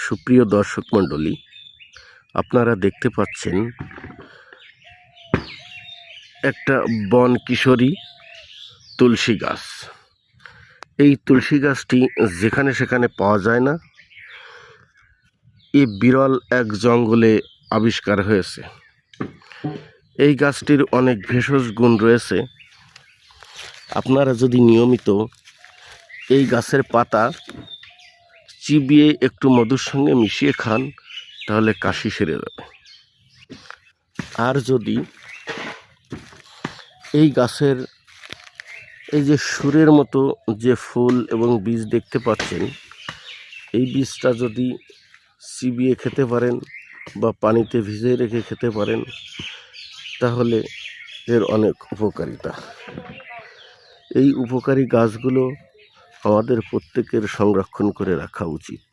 সুপ্রিয় দর্শক মণ্ডলী, আপনারা দেখতে পাচ্ছেন একটা বন কিশোরী তুলসী গাছ। এই তুলসী গাছটি যেখানে সেখানে পাওয়া যায় না, এই বিরল এক জঙ্গলে আবিষ্কার হয়েছে। এই গাছটির অনেক ভেষজ গুণ রয়েছে। আপনারা যদি নিয়মিত এই গাছের পাতা চিবিয়ে একটু মধুর সঙ্গে মিশিয়ে খান, তাহলে কাশি সেরে যাবে। আর যদি এই গাছের এই যে সুরের মতো যে ফুল এবং বীজ দেখতে পাচ্ছেন, এই বীজটা যদি চিবিয়ে খেতে পারেন বা পানিতে ভিজিয়ে রেখে খেতে পারেন, তাহলে এর অনেক উপকারিতা। এই উপকারী গাছগুলো আমাদের প্রত্যেকের সংরক্ষণ করে রাখা উচিত।